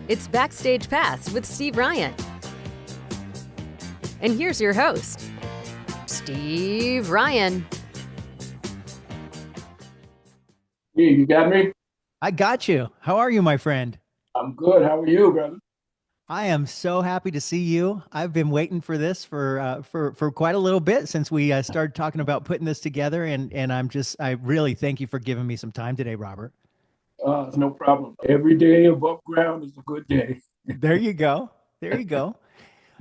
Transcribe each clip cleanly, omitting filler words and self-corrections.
It's Backstage Pass with Steve Ryan. And here's your host, Steve Ryan. Hey, you got me? I got you. How are you, my friend? I'm good. How are you, brother? I am so happy to see you. I've been waiting for this for quite a little bit since we started talking about putting this together, and I really thank you for giving me some time today, Robert. It's no problem. Every day above ground is a good day. There you go. There you go.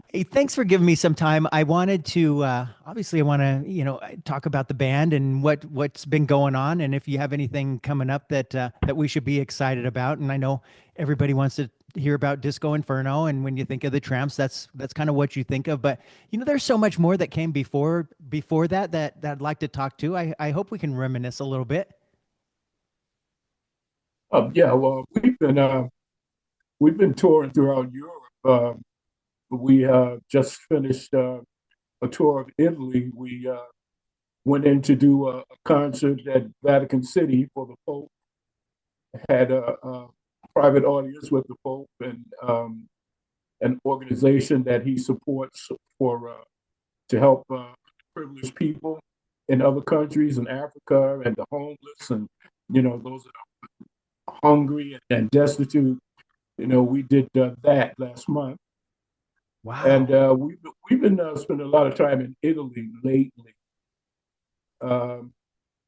Hey, thanks for giving me some time. I wanted to obviously I want to talk about the band and what's been going on, and if you have anything coming up that we should be excited about. And I know everybody wants to hear about Disco Inferno, and when you think of the Trammps, that's kind of what you think of. But there's so much more that came before that I'd like to talk to. I hope we can reminisce a little bit. Yeah, well, we've been touring throughout Europe. We just finished a tour of Italy. We went in to do a concert at Vatican City for the Pope. Had a private audience with the Pope and an organization that he supports for to help privileged people in other countries in Africa and the homeless and those that are hungry and destitute. We did that last month. Wow. And we've been spending a lot of time in Italy lately.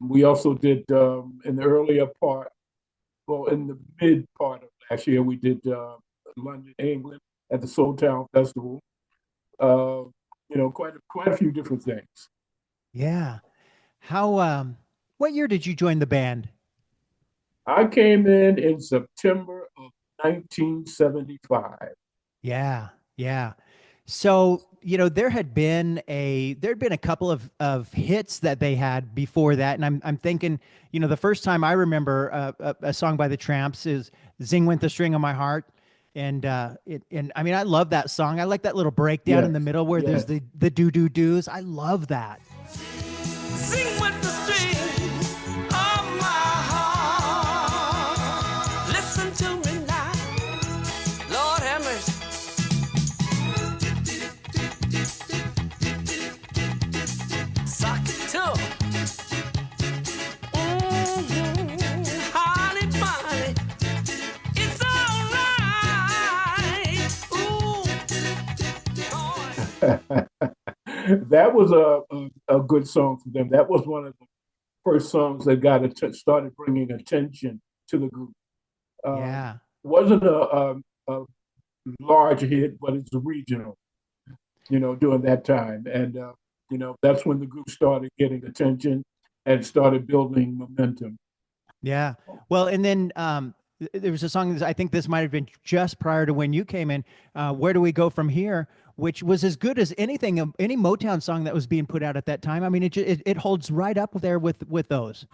We also did in the earlier part, well, in the mid part of last year, we did London, England at the Soul Town Festival. Quite a few different things. Yeah. How? What year did you join the band? I came in September of 1975. Yeah. Yeah. So, there had been a couple of hits that they had before that. And I'm thinking, the first time I remember a song by the Trammps is Zing Went the String on My Heart. And I mean, I love that song. I like that little breakdown in the middle where there's the do-do-do's. I love that. Sing with the string of my heart. Listen to me now. Lord have mercy. Sock it too. Honey bunny. It's all right. Ooh. That was a good song for them. That was one of the first songs that started bringing attention to the group. Yeah. Wasn't a large hit, but it's regional, during that time. And, that's when the group started getting attention and started building momentum. Yeah. Well, and then there was a song that I think this might have been just prior to when you came in, Where Do We Go From Here, which was as good as any Motown song that was being put out at that time. I mean, it holds right up there with those.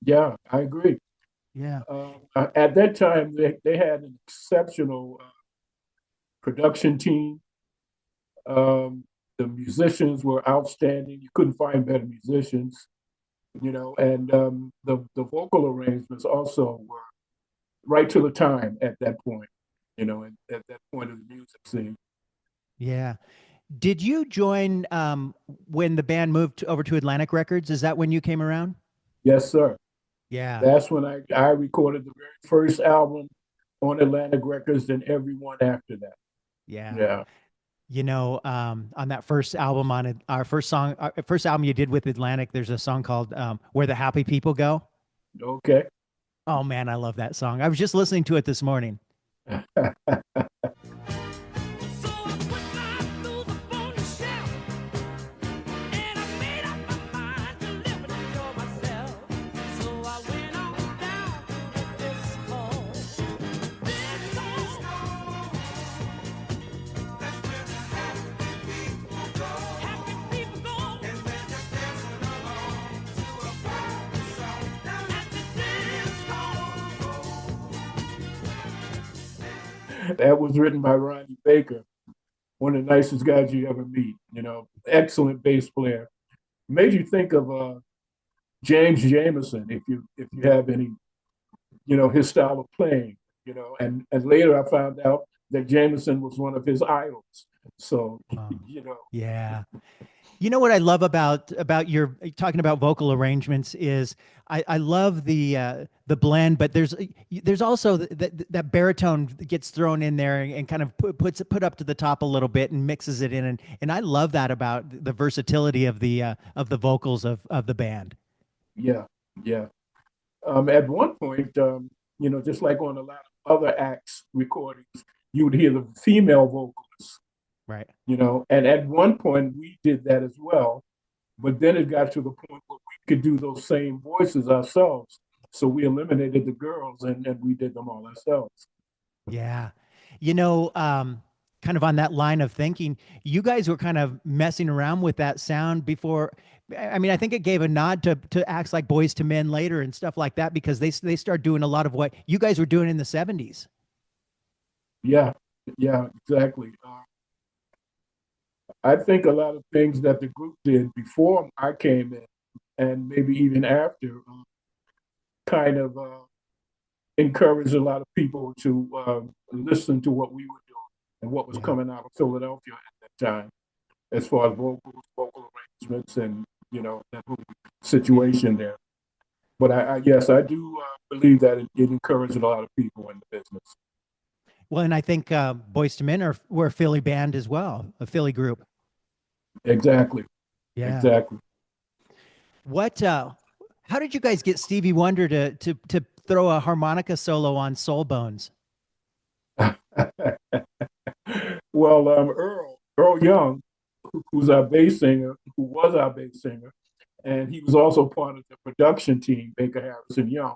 Yeah, I agree. Yeah. At that time, they had an exceptional production team. The musicians were outstanding. You couldn't find better musicians, and the vocal arrangements also were right to the time at that point, and at that point of the music scene. Yeah. Did you join when the band moved over to Atlantic Records? Is that when you came around? Yes, sir. Yeah. That's when I recorded the very first album on Atlantic Records, and everyone after that. Yeah. On that first album, our first album you did with Atlantic, there's a song called Where the Happy People Go. Okay. Oh man, I love that song. I was just listening to it this morning. That was written by Ronnie Baker, one of the nicest guys you ever meet. Excellent bass player. Made you think of James Jamerson, if you have any, his style of playing. And later I found out that Jamerson was one of his idols. So, Yeah. You know what I love about your talking about vocal arrangements is I love the blend, but there's also that baritone that gets thrown in there and kind of puts it put up to the top a little bit and mixes it in, and I love that about the versatility of the vocals of the band. yeah, yeah. At one point, just like on a lot of other acts recordings, you would hear the female vocals, Right. And at one point we did that as well, but then it got to the point where we could do those same voices ourselves. So we eliminated the girls and we did them all ourselves. Yeah. You know, kind of on that line of thinking, you guys were kind of messing around with that sound before. I mean, I think it gave a nod to acts like Boys to Men later and stuff like that, because they start doing a lot of what you guys were doing in the 70s. Yeah, yeah, exactly. I think a lot of things that the group did before I came in, and maybe even after, kind of encouraged a lot of people to listen to what we were doing and what was coming out of Philadelphia at that time, as far as vocal arrangements, and that whole situation there. But yes, I do believe that it encouraged a lot of people in the business. Well, and I think Boys to Men were a Philly band as well, a Philly group. Exactly. Yeah. Exactly. What? How did you guys get Stevie Wonder to throw a harmonica solo on Soul Bones? Well, Earl Young, who was our bass singer, and he was also part of the production team, Baker Harris and Young,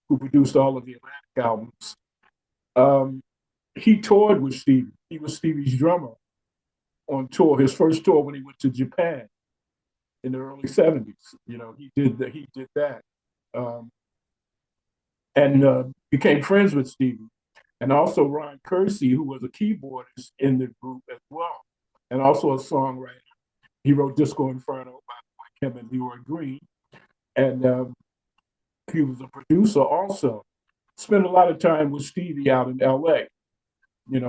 who produced all of the Atlantic albums. He toured with Stevie. He was Stevie's drummer on tour. His first tour when he went to Japan in the early '70s. He did that, and became friends with Stevie, and also Ron Kersey, who was a keyboardist in the group as well, and also a songwriter. He wrote Disco Inferno by him and Leroy Green, and he was a producer also. Spent a lot of time with Stevie out in LA.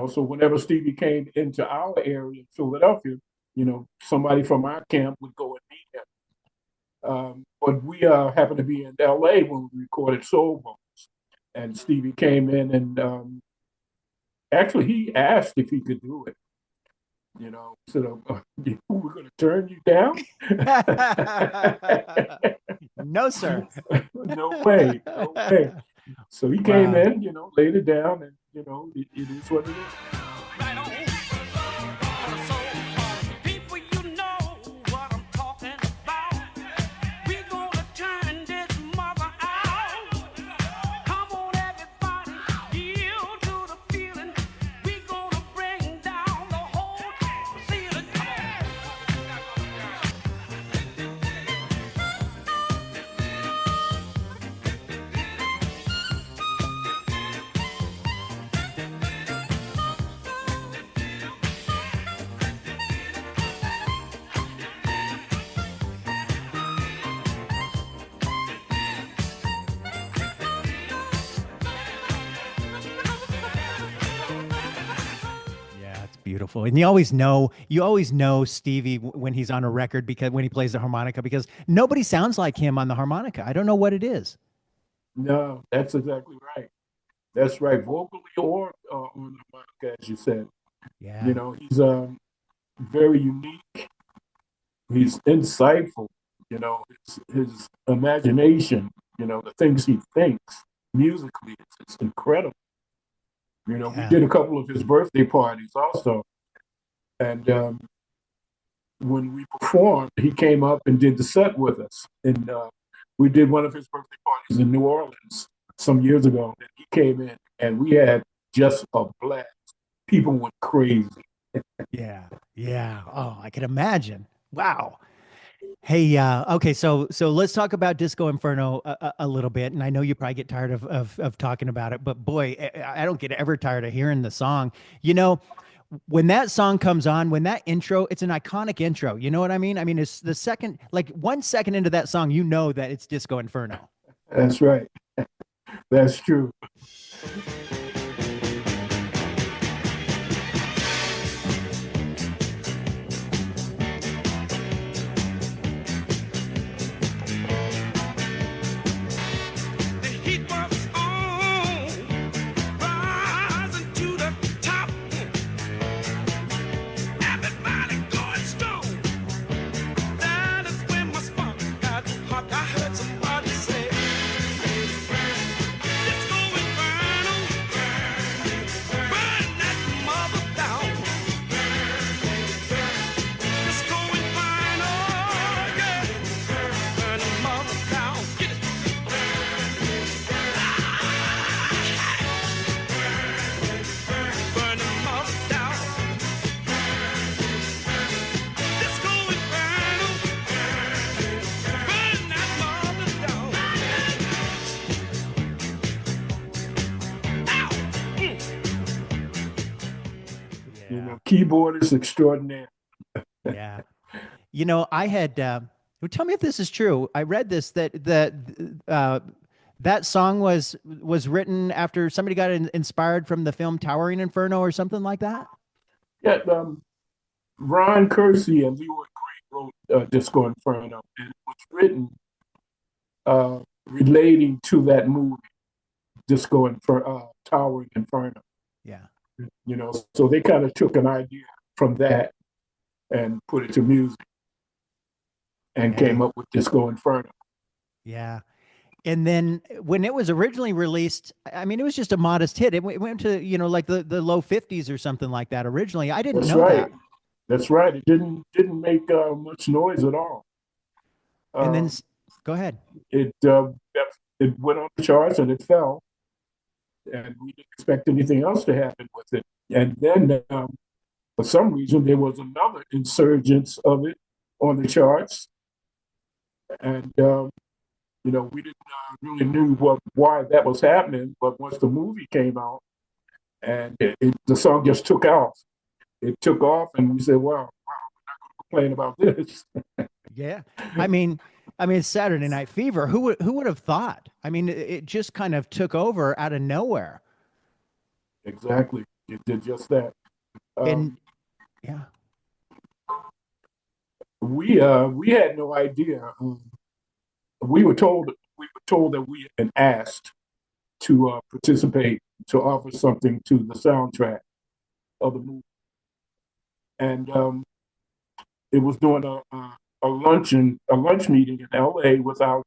So whenever Stevie came into our area in Philadelphia, somebody from our camp would go and meet him. But we happened to be in LA when we recorded Soul Bones, and Stevie came in, and actually he asked if he could do it. Said, we're going to turn you down? No, sir. No way, no way. So he came in, laid it down, and it is what it is. Right on. So, people, you know what I'm talking about. We're gonna turn this mother out. Come on, everybody, yield to the feeling. We're gonna bring down the whole ceiling. Beautiful. And you always know Stevie when he's on a record, because when he plays the harmonica, because nobody sounds like him on the harmonica. I don't know what it is. No, that's exactly right. That's right, vocally or on the harmonica, as you said. Yeah. He's very unique. He's insightful. His imagination. The things he thinks musically, it's incredible. We did a couple of his birthday parties also. And when we performed, he came up and did the set with us. And we did one of his birthday parties in New Orleans some years ago. And he came in, and we had just a blast. People went crazy. Yeah. Yeah. Oh, I can imagine. Wow. Hey, okay, so let's talk about Disco Inferno a little bit, and I know you probably get tired of talking about it, but boy, I don't get ever tired of hearing the song. You know, when that song comes on, when that intro, it's an iconic intro. You know what I mean? I mean, it's the second, like 1 second into that song, you know that it's Disco Inferno. That's right. That's true. The heat was on, rising to the top. Everybody going strong. That is when my spark got hot. I heard somebody say, "Disco Inferno, burn that mother down." Disco Inferno, yeah, burn the mother down. Get it. Burn the mother down. Disco Inferno, burn that mother down. Ow! You know, keyboardist extraordinaire. Yeah. You know, I had well, tell me if this is true. I read this that song was written after somebody got inspired from the film Towering Inferno or something like that. Yeah, Ron Kersey and Leroy Green wrote Disco Inferno, and it was written relating to that movie, Disco Inferno, Towering Inferno. Yeah. You know, so they kind of took an idea from that and put it to music and Yeah. came up with Disco Inferno. Yeah. And then when it was originally released, I mean, it was just a modest hit. It went to, you know, like the low 50s or something like that originally. I didn't That's know right. that. That's right. It didn't make much noise at all. And then Um, go ahead. it it went on the charts and it fell, and we didn't expect anything else to happen with it. And then for some reason there was another insurgence of it on the charts, and you know, we didn't really knew why that was happening. But once the movie came out, and the song just took off. It took off, and we said, "Wow, we're not going to complain about this." Yeah. I mean, Saturday Night Fever. Who would have thought? I mean, it just kind of took over out of nowhere. Exactly, it did just that. And Um, yeah. we had no idea. We were told that we had been asked to participate, to offer something to the soundtrack of the movie, and it was during a lunch meeting in L.A. with our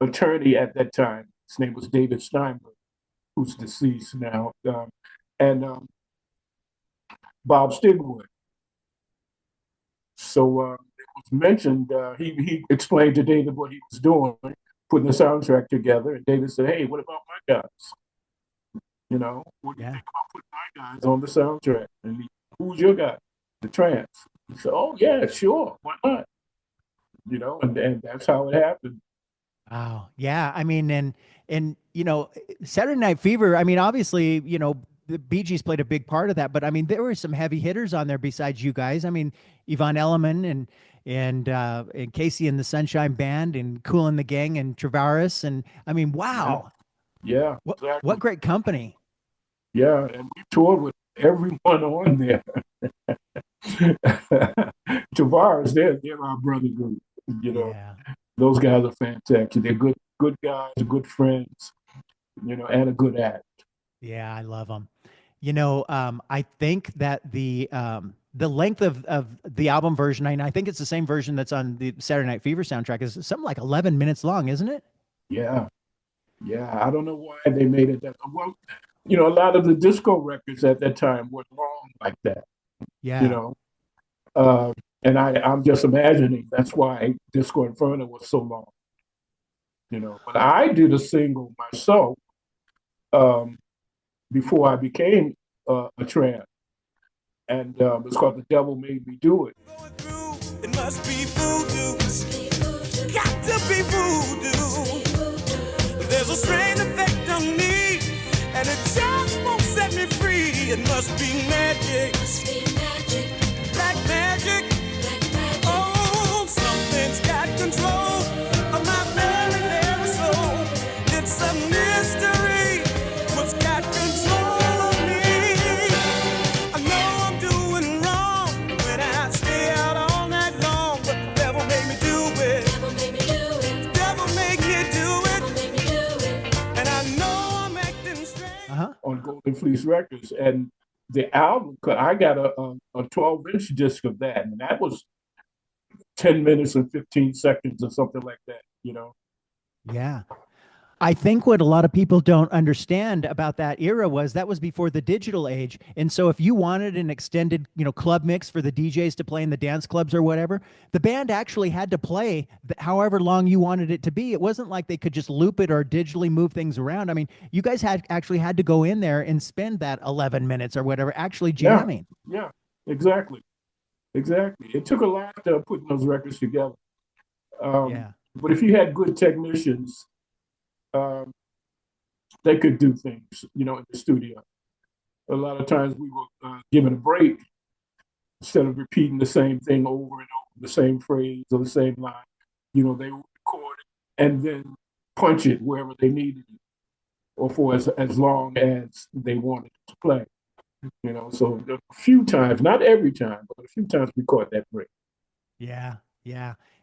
attorney at that time. His name was David Steinberg, who's deceased now, and Bob Stigwood. So it was mentioned. He explained to David what he was doing, putting the soundtrack together, and David said, "Hey, what about my guys? You know, what do you Yeah. think about putting my guys on the soundtrack?" And who's your guy? The Tramps. He said, "Oh yeah, sure, why not?" You know, and that's how it happened. Wow. Yeah. I mean, and you know, Saturday Night Fever. I mean, obviously, you know, the Bee Gees played a big part of that, but I mean, there were some heavy hitters on there besides you guys. I mean, Yvonne Elliman and Casey and the Sunshine Band and Kool and the Gang and Travaris and I mean, wow, Yeah, what exactly. great company. Yeah, and we toured with everyone on there. Tavares, they're our brother group. You know, Yeah. those guys are fantastic. They're good guys, good friends. You know, and a good act. Yeah, I love them. You know, I think that the length of the album version, and I think it's the same version that's on the Saturday Night Fever soundtrack, is something like 11 minutes long, isn't it? Yeah, yeah. I don't know why they made it that well. You know, a lot of the disco records at that time were long like that. You Yeah. know, uh, and I'm just imagining that's why Disco Inferno was so long. You know, but I did a single myself um, before I became a tramp, and it's called "The Devil Made Me Do It." Going through, it must be voodoo. must be voodoo. There's a strange effect on me, and it just won't set me free. It must be magic, black magic. Oh, something's got control of my very, very soul. It's a mystery what's got control of me. I know I'm doing wrong when I stay out all night long, but the devil made me do it. The devil made me do it. And I know I'm acting strange. On Golden Fleece Records, and the album, I got a 12-inch disc of that, and that was 10 minutes and 15 seconds or something like that, you know? Yeah. I think what a lot of people don't understand about that era was that was before the digital age. And so if you wanted an extended, club mix for the DJs to play in the dance clubs or whatever, the band actually had to play however long you wanted it to be. It wasn't like they could just loop it or digitally move things around. I mean, you guys had to go in there and spend that 11 minutes or whatever actually jamming. Yeah, exactly. It took a lot putting those records together. But if you had good technicians, they could do things, in the studio. A lot of times we were given a break instead of repeating the same thing over and over, the same phrase or the same line. They would record it and then punch it wherever they needed it, or for as long as they wanted it to play. So a few times, not every time, but a few times we caught that break. Yeah.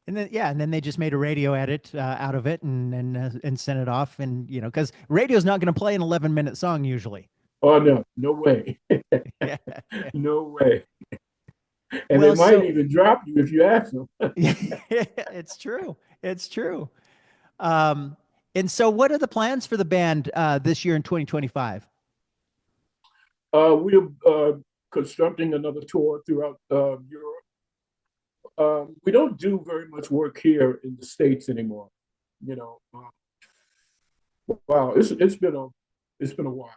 And then they just made a radio edit out of it and sent it off. And, because radio's not going to play an 11-minute song usually. Oh, no way. Yeah. No way. And they might even drop you if you ask them. It's true. And so what are the plans for the band this year in 2025? We're constructing another tour throughout Europe. We don't do very much work here in the States anymore. Wow, it's been a while.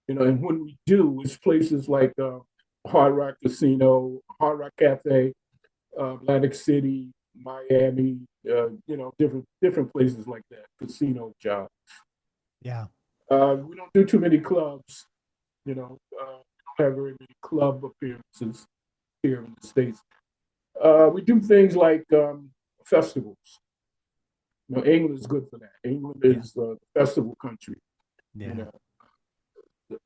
And when we do, it's places like Hard Rock Casino, Hard Rock Cafe, Atlantic City, Miami, different places like that, casino jobs. Yeah. We don't do too many clubs. We don't have very many club appearances here in the States. We do things like festivals. England is good for that. England is the festival country. Yeah.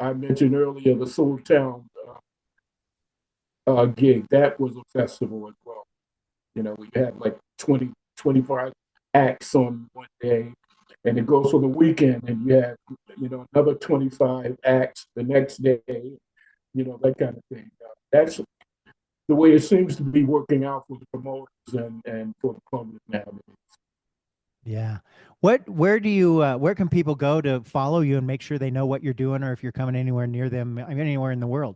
I mentioned earlier the Soul Town gig. That was a festival as well. We had like 20, 25 acts on one day, and it goes for the weekend, and you have, another 25 acts the next day, that kind of thing. That's the way it seems to be working out for the promoters and for the public nowadays. Yeah. Where can people go to follow you and make sure they know what you're doing, or if you're coming anywhere near them, anywhere in the world?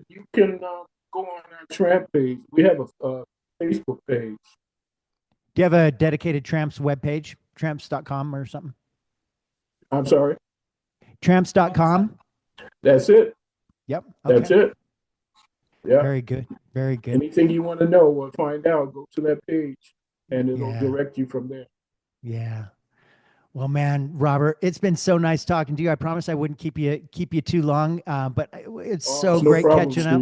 You can go on our Tramp page. We have a Facebook page. Do you have a dedicated Trammps webpage, trammps.com or something? I'm sorry? Trammps.com? That's it. Yep. Okay. That's it. Yeah. Very good. Anything you want to know or find out, go to that page, and it'll direct you from there. Yeah. Well, man, Robert, it's been so nice talking to you. I promise I wouldn't keep you too long, but it's so great catching up.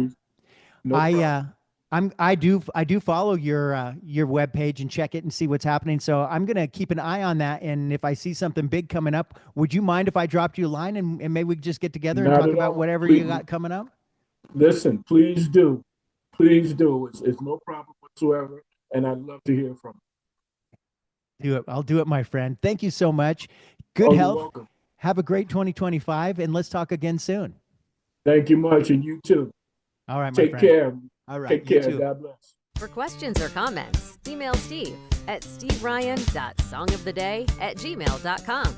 I do follow your webpage and check it and see what's happening. So I'm gonna keep an eye on that. And if I see something big coming up, would you mind if I dropped you a line and maybe we could just get together and talk about whatever you got coming up? Listen, please do. It's no problem whatsoever, and I'd love to hear from you. I'll do it, my friend. Thank you so much. Good health. You're welcome. Have a great 2025, and let's talk again soon. Thank you much, and you too. All right, my Take friend. care. All right, Take you care. too. God bless. For questions or comments, email Steve at steveryan.songoftheday@gmail.com.